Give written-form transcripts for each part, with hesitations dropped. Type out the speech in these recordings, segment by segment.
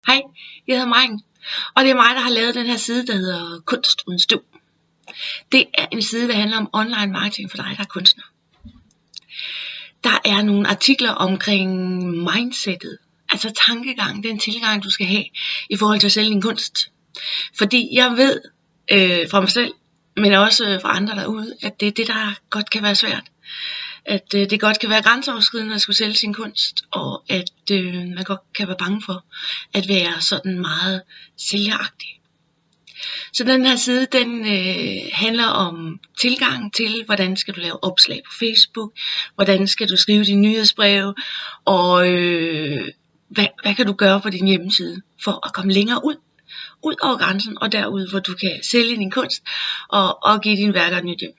Hej, jeg hedder Maiken, og det er mig, der har lavet den her side, der hedder Kunst uden støv. Det er en side, der handler om online marketing for dig, der er kunstner. Der er nogle artikler omkring mindsetet, altså tankegang, den tilgang, du skal have i forhold til at sælge din kunst. Fordi jeg ved fra mig selv, men også fra andre derude, at det er det, der godt kan være svært. At det godt kan være grænseoverskridende at skulle sælge sin kunst, og at man godt kan være bange for at være sådan meget sælgeragtig. Så den her side, den handler om tilgang til, hvordan skal du lave opslag på Facebook, hvordan skal du skrive dine nyhedsbreve, og hvad kan du gøre på din hjemmeside for at komme længere ud over grænsen, og derud, hvor du kan sælge din kunst og give dine værker et nyt hjem.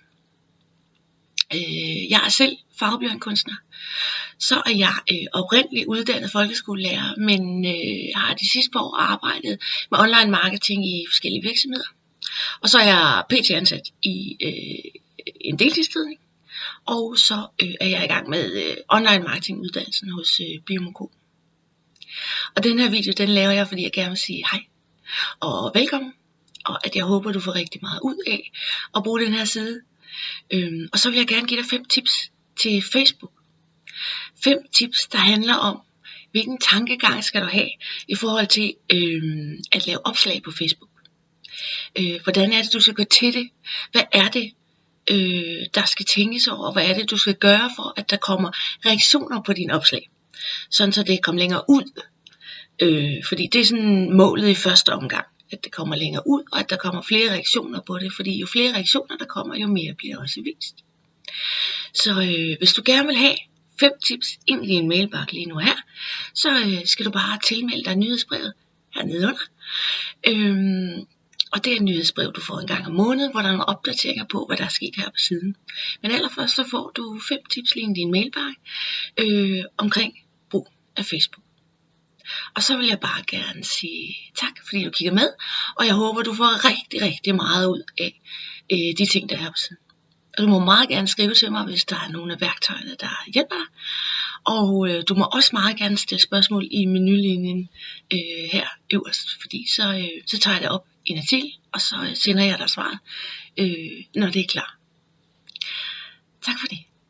Jeg er selv farveblind kunstner. Så er jeg oprindeligt uddannet folkeskolelærer, men har de sidste par år arbejdet med online marketing i forskellige virksomheder. Og så er jeg pt. Ansat i en deltidstidning, og så er jeg i gang med online marketing uddannelsen hos BMK. Og den her video, den laver jeg, fordi jeg gerne vil sige hej og velkommen, og at jeg håber, du får rigtig meget ud af at bruge den her side. Og så vil jeg gerne give dig 5 tips til Facebook. 5 tips, der handler om, hvilken tankegang skal du have i forhold til at lave opslag på Facebook. Hvordan er det, du skal gå til det? Hvad er det, der skal tænkes over? Hvad er det, du skal gøre for, at der kommer reaktioner på dine opslag? Sådan så det kommer længere ud. Fordi det er sådan målet i første omgang. At det kommer længere ud, og at der kommer flere reaktioner på det. Fordi jo flere reaktioner der kommer, jo mere bliver også vist. Så hvis du gerne vil have 5 tips ind i din mailbakke lige nu her, så skal du bare tilmelde dig nyhedsbrevet hernede under. Og det er et nyhedsbrev, du får en gang om måneden, hvor der er nogle opdateringer på, hvad der er sket her på siden. Men allerførst så får du 5 tips lige i din mailbakke omkring brug af Facebook. Og så vil jeg bare gerne sige tak, fordi du kigger med, og jeg håber, du får rigtig, rigtig meget ud af de ting, der er her på siden. Og du må meget gerne skrive til mig, hvis der er nogle af værktøjerne, der hjælper dig. Og du må også meget gerne stille spørgsmål i menulinjen her øverst, fordi så tager jeg det op i en artikel, og så sender jeg dig svaret, når det er klar. Tak for det.